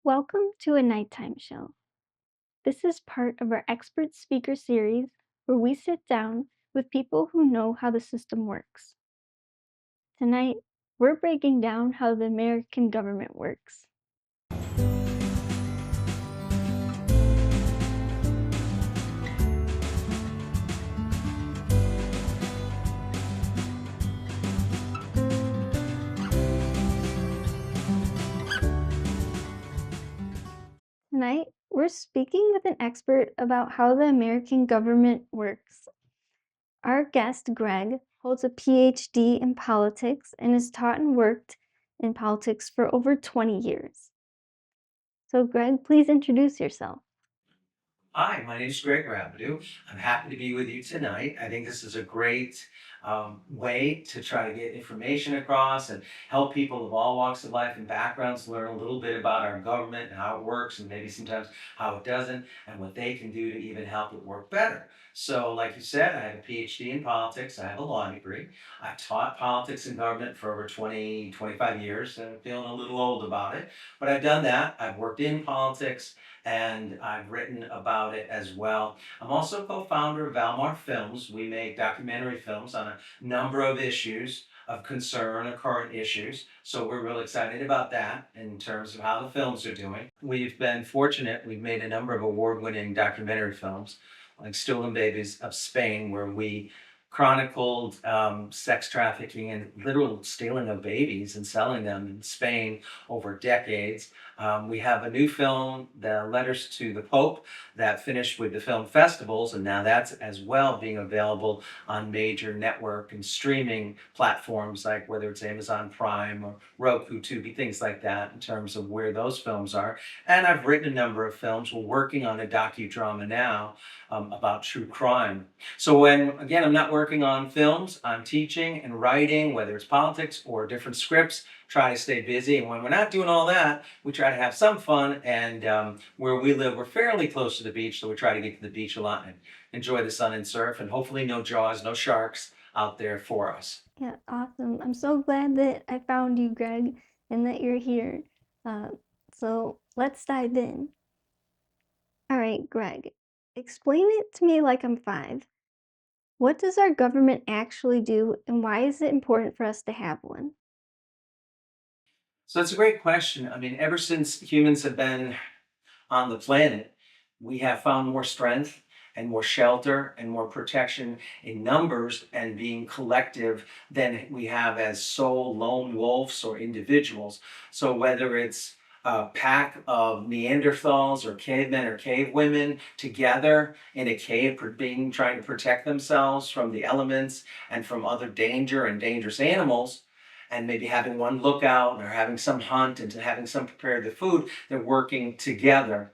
Welcome to a nighttime show. This is part of our expert speaker series where we sit down with people who know how the system works. Tonight, we're breaking down how the American government works. Tonight, we're speaking with an expert about how the American government works. Our guest, Greg, holds a Ph.D. in politics and has taught and worked in politics for over 20 years. So, Greg, please introduce yourself. Hi, my name is Greg Rabidoux. I'm happy to be with you tonight. I think this is a great way to try to get information across and help people of all walks of life and backgrounds learn a little bit about our government and how it works, and maybe sometimes how it doesn't, and what they can do to even help it work better. So, like you said, I have a PhD in politics. I have a law degree. I've taught politics and government for over 20, 25 years, and I'm feeling a little old about it. But I've done that. I've worked in politics and I've written about it as well. I'm also co-founder of Valmar Films. We make documentary films on a number of issues of concern or current issues. So we're really excited about that in terms of how the films are doing. We've been fortunate. We've made a number of award-winning documentary films, like Stolen Babies of Spain, where we chronicled sex trafficking and literal stealing of babies and selling them in Spain over decades. We have a new film, The Letters to the Pope, that finished with the film festivals, and now that's as well being available on major network and streaming platforms, like whether it's Amazon Prime or Roku, Tubi, things like that, in terms of where those films are. And I've written a number of films. We're working on a docudrama now about true crime. So when, again, I'm not working on films, I'm teaching and writing, whether it's politics or different scripts, try to stay busy. And when we're not doing all that, we try to have some fun. And where we live, we're fairly close to the beach, so we try to get to the beach a lot and enjoy the sun and surf. And hopefully no jaws, no sharks out there for us. Yeah, awesome. I'm so glad that I found you, Greg, and that you're here. Uh, so let's dive in. All right, Greg, explain it to me like I'm five. What does our government actually do, and why is it important for us to have one? So it's a great question. I mean, ever since humans have been on the planet, we have found more strength and more shelter and more protection in numbers and being collective than we have as sole lone wolves or individuals. So whether it's a pack of Neanderthals or cavemen or cave women together in a cave being trying to protect themselves from the elements and from other danger and dangerous animals, and maybe having one lookout or having some hunt and having some prepare the food, they're working together,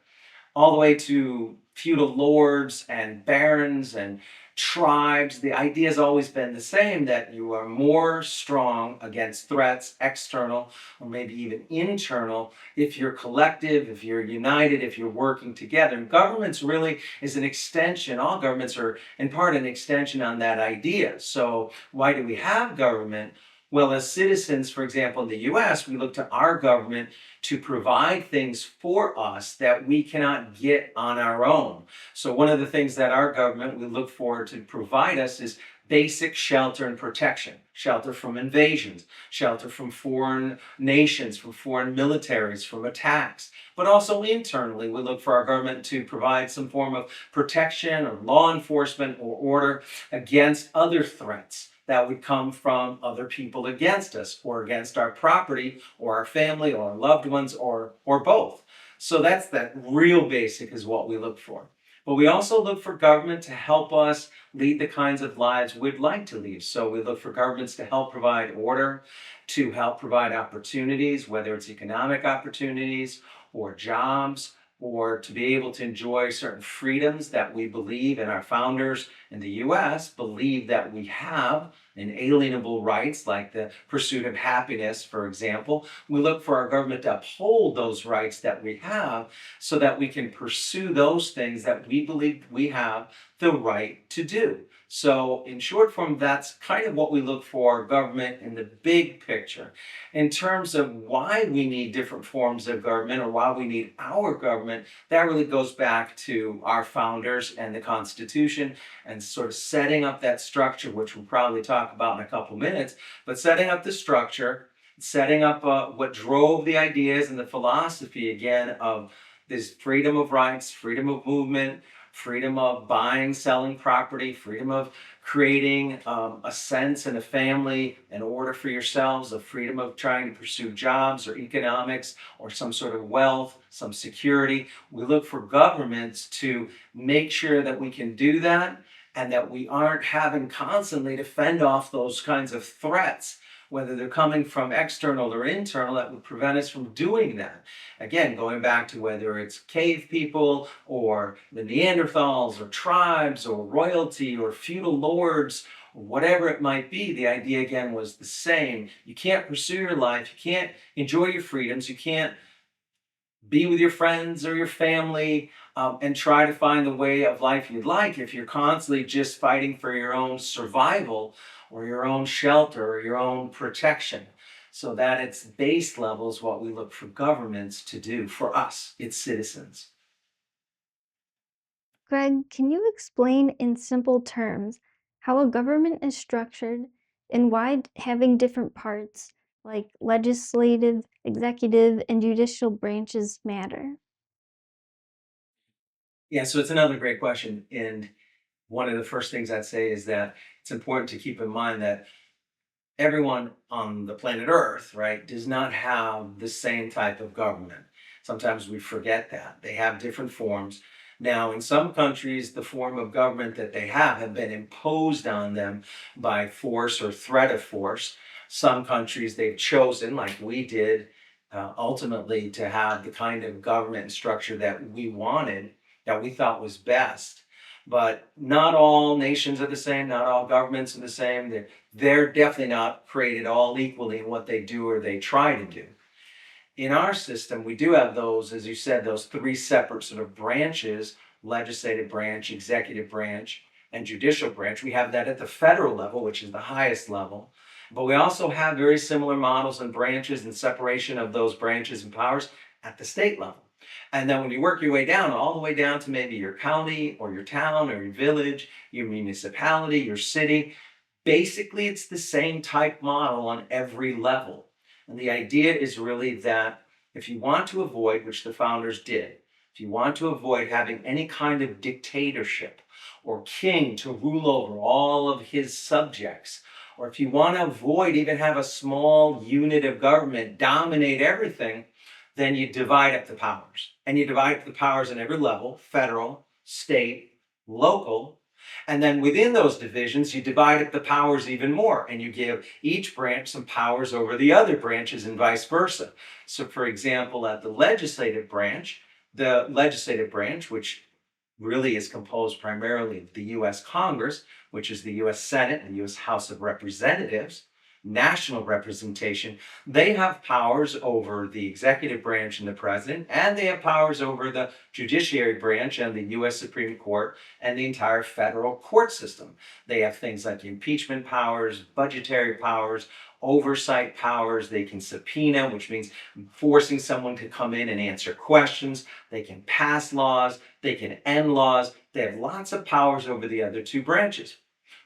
all the way to feudal lords and barons and tribes. The idea has always been the same, that you are more strong against threats, external or maybe even internal, if you're collective, if you're united, if you're working together. And governments really is an extension. All governments are in part an extension on that idea. So why do we have government? Well, as citizens, for example, in the US, we look to our government to provide things for us that we cannot get on our own. So one of the things that our government we look for to provide us is basic shelter and protection. Shelter from invasions, shelter from foreign nations, from foreign militaries, from attacks. But also internally, we look for our government to provide some form of protection or law enforcement or order against other threats that would come from other people against us, or against our property or our family or our loved ones, or both. So that's that real basic is what we look for. But we also look for government to help us lead the kinds of lives we'd like to lead. So we look for governments to help provide order, to help provide opportunities, whether it's economic opportunities or jobs, or to be able to enjoy certain freedoms that we believe, and our founders in the US believe that we have inalienable rights, like the pursuit of happiness, for example. We look for our government to uphold those rights that we have so that we can pursue those things that we believe we have the right to do. So, in short form, that's kind of what we look for government in the big picture. In terms of why we need different forms of government or why we need our government, that really goes back to our founders and the Constitution and sort of setting up that structure, which we'll probably talk about in a couple minutes, but setting up the structure, setting up what drove the ideas and the philosophy again of this freedom of rights, freedom of movement, freedom of buying, selling property, freedom of creating a sense and a family, an order for yourselves, a freedom of trying to pursue jobs or economics or some sort of wealth, some security. We look for governments to make sure that we can do that and that we aren't having constantly to fend off those kinds of threats, whether they're coming from external or internal, that would prevent us from doing that. Again, going back to whether it's cave people or the Neanderthals or tribes or royalty or feudal lords, or whatever it might be, the idea again was the same. You can't pursue your life, you can't enjoy your freedoms, you can't be with your friends or your family and try to find the way of life you'd like if you're constantly just fighting for your own survival or your own shelter or your own protection. So that its base level is what we look for governments to do for us, its citizens. Greg, can you explain in simple terms how a government is structured and why having different parts, like legislative, executive, and judicial branches, matter? Yeah, so it's another great question. And one of the first things I'd say is that it's important to keep in mind that everyone on the planet Earth, right, does not have the same type of government. Sometimes we forget that. They have different forms. Now, in some countries, the form of government that they have been imposed on them by force or threat of force. Some countries they've chosen, like we did, ultimately to have the kind of government and structure that we wanted, that we thought was best. But not all nations are the same, not all governments are the same. They're definitely not created all equally in what they do or they try to do. In our system, we do have those, as you said, those three separate sort of branches: legislative branch, executive branch, and judicial branch. We have that at the federal level, which is the highest level. But we also have very similar models and branches and separation of those branches and powers at the state level. And then when you work your way down, all the way down to maybe your county or your town or your village, your municipality, your city, basically it's the same type model on every level. And the idea is really that if you want to avoid, which the founders did, if you want to avoid having any kind of dictatorship or king to rule over all of his subjects, or if you want to avoid even have a small unit of government dominate everything, then you divide up the powers. And you divide up the powers in every level: federal, state, local. And then within those divisions, you divide up the powers even more, and you give each branch some powers over the other branches and vice versa. So, for example, at the legislative branch, which really is composed primarily of the US Congress, which is the US Senate and the US House of Representatives, national representation, they have powers over the executive branch and the president, and they have powers over the judiciary branch and the US Supreme Court and the entire federal court system. They have things like impeachment powers, budgetary powers, oversight powers. They can subpoena, which means forcing someone to come in and answer questions. They can pass laws, they can end laws. They have lots of powers over the other two branches.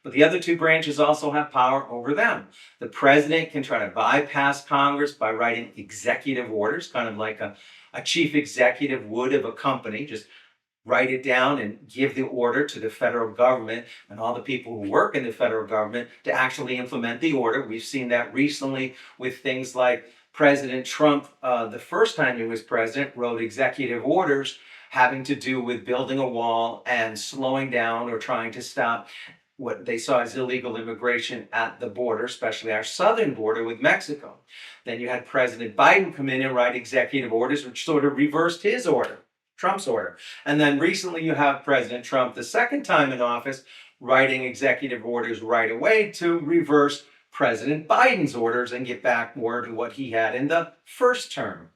But the other two branches also have power over them. The president can try to bypass Congress by writing executive orders, kind of like a chief executive would of a company. Just write it down and give the order to the federal government and all the people who work in the federal government to actually implement the order. We've seen that recently with things like President Trump, the first time he was president, wrote executive orders having to do with building a wall and slowing down or trying to stop what they saw as illegal immigration at the border, especially our southern border with Mexico. Then you had President Biden come in and write executive orders, which sort of reversed his order, Trump's order. And then recently you have President Trump, the second time in office, writing executive orders right away to reverse President Biden's orders and get back more to what he had in the first term.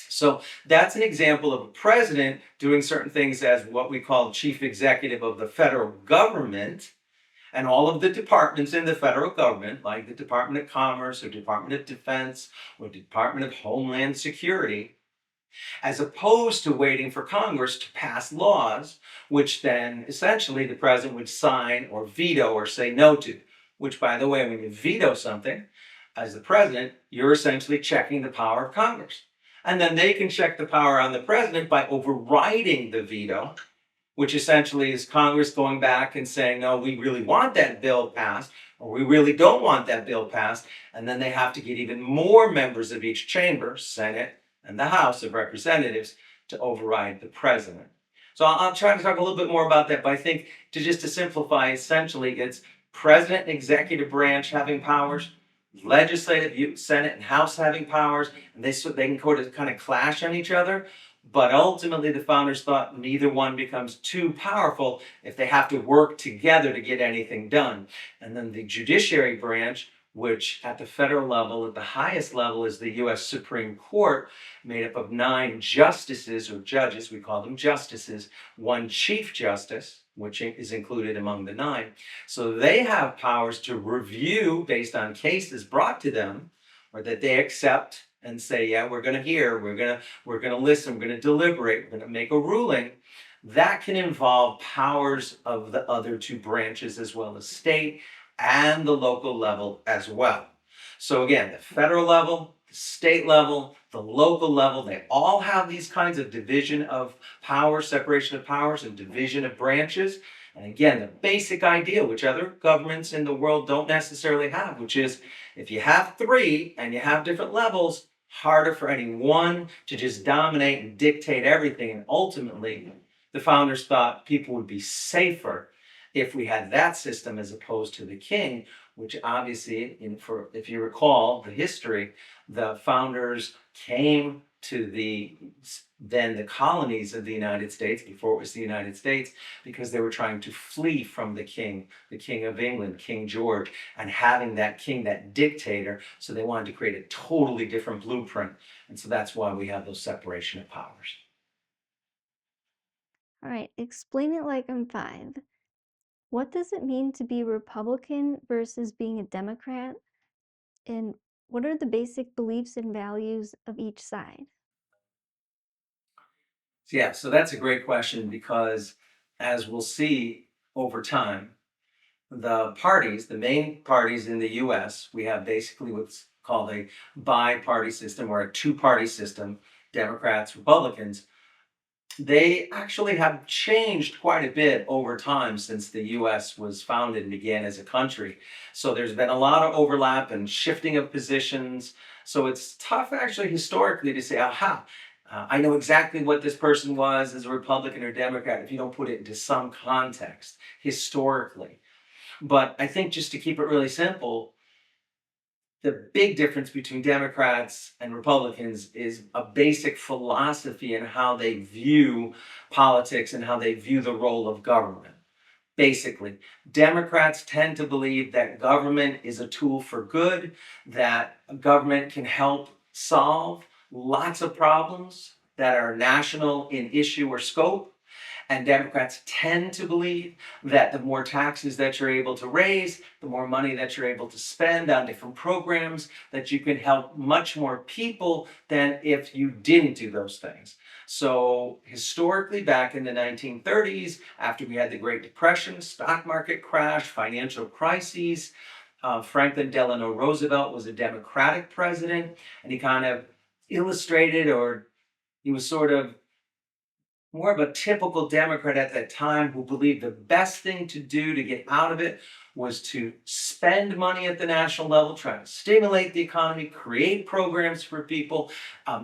So that's an example of a president doing certain things as what we call chief executive of the federal government. And all of the departments in the federal government, like the Department of Commerce or Department of Defense or Department of Homeland Security, as opposed to waiting for Congress to pass laws, which then essentially the president would sign or veto or say no to. Which, by the way, when you veto something as the president, you're essentially checking the power of Congress. And then they can check the power on the president by overriding the veto, which essentially is Congress going back and saying, no, we really want that bill passed, or we really don't want that bill passed. And then they have to get even more members of each chamber, Senate and the House of Representatives, to override the president. So I'll try to talk a little bit more about that, but I think to simplify, essentially, it's president and executive branch having powers, legislative, Senate and House having powers, and they can kind of clash on each other. But ultimately, the founders thought neither one becomes too powerful if they have to work together to get anything done. And then the judiciary branch, which at the federal level, at the highest level, is the U.S. Supreme Court, made up of 9 justices or judges, we call them justices, 1 chief justice, which is included among the 9. So they have powers to review based on cases brought to them or that they accept and say, yeah, we're going to hear, we're going to listen, we're going to deliberate, we're going to make a ruling. That can involve powers of the other 2 branches as well as state and the local level as well. So again, the federal level, the state level, the local level, they all have these kinds of division of power, separation of powers, and division of branches. And again, the basic idea, which other governments in the world don't necessarily have, which is if you have 3 and you have different levels, harder for any one to just dominate and dictate everything. And ultimately, the founders thought people would be safer if we had that system as opposed to the king, which obviously, if you recall the history, the founders came to the colonies of the United States, before it was the United States, because they were trying to flee from the King of England, King George, and having that king, that dictator. So they wanted to create a totally different blueprint. And so that's why we have those separation of powers. All right, explain it like I'm 5. What does it mean to be Republican versus being a Democrat? And what are the basic beliefs and values of each side? Yeah, so that's a great question because as we'll see over time, the main parties in the US, we have basically what's called a bi-party system or a 2-party system, Democrats, Republicans. They actually have changed quite a bit over time since the US was founded and began as a country. So there's been a lot of overlap and shifting of positions. So it's tough actually historically to say, aha, I know exactly what this person was as a Republican or Democrat if you don't put it into some context historically. But I think just to keep it really simple, the big difference between Democrats and Republicans is a basic philosophy in how they view politics and how they view the role of government. Basically, Democrats tend to believe that government is a tool for good, that government can help solve lots of problems that are national in issue or scope. And Democrats tend to believe that the more taxes that you're able to raise, the more money that you're able to spend on different programs, that you can help much more people than if you didn't do those things. So historically, back in the 1930s, after we had the Great Depression, stock market crash, financial crises, Franklin Delano Roosevelt was a Democratic president, and he kind of illustrated, or he was sort of more of a typical Democrat at that time who believed the best thing to do to get out of it was to spend money at the national level, try to stimulate the economy, create programs for people.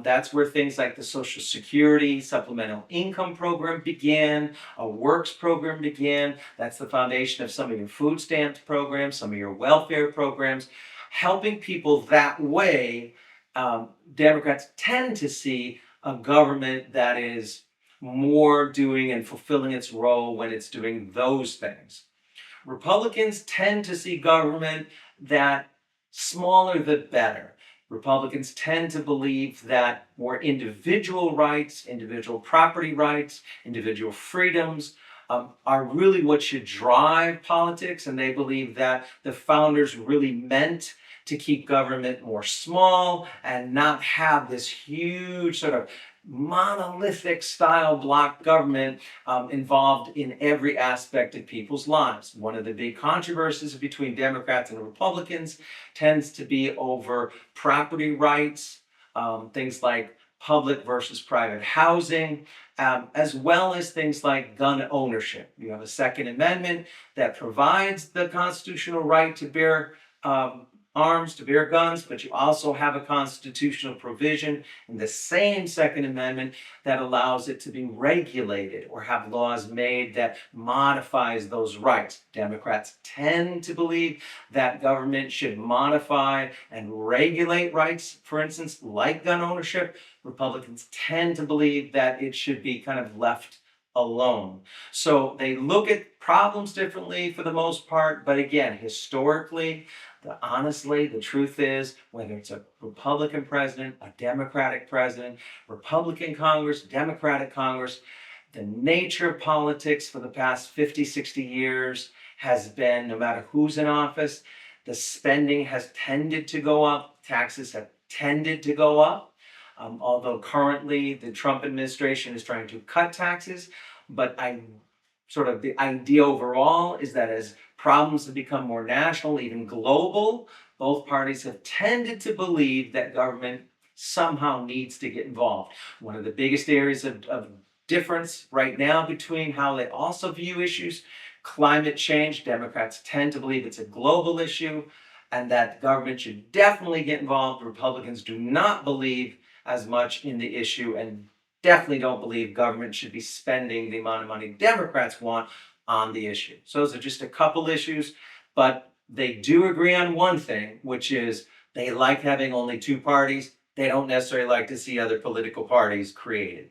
That's where things like the Social Security Supplemental Income Program began, a Works program began. That's the foundation of some of your food stamps programs, some of your welfare programs, helping people that way. Democrats tend to see a government that is more doing and fulfilling its role when it's doing those things. Republicans tend to see government that smaller the better. Republicans tend to believe that more individual rights, individual property rights, individual freedoms are really what should drive politics. And they believe that the founders really meant to keep government more small and not have this huge sort of monolithic style block government involved in every aspect of people's lives. One of the big controversies between Democrats and Republicans tends to be over property rights, things like public versus private housing, as well as things like gun ownership. You have a Second Amendment that provides the constitutional right to bear arms, to bear guns, but you also have a constitutional provision in the same Second Amendment that allows it to be regulated or have laws made that modifies those rights. Democrats tend to believe that government should modify and regulate rights, for instance, like gun ownership. Republicans tend to believe that it should be kind of left alone. So they look at problems differently for the most part, but again, historically, honestly, the truth is, whether it's a Republican president, a Democratic president, Republican Congress, Democratic Congress, the nature of politics for the past 50, 60 years has been, no matter who's in office, the spending has tended to go up, taxes have tended to go up. Although currently the Trump administration is trying to cut taxes, but the idea overall is that as problems have become more national, even global, both parties have tended to believe that government somehow needs to get involved. One of the biggest areas of difference right now between how they also view issues, climate change. Democrats tend to believe it's a global issue and that government should definitely get involved. Republicans do not believe as much in the issue and definitely don't believe government should be spending the amount of money Democrats want on the issue. So those are just a couple issues, but they do agree on one thing, which is they like having only two parties. They don't necessarily like to see other political parties created.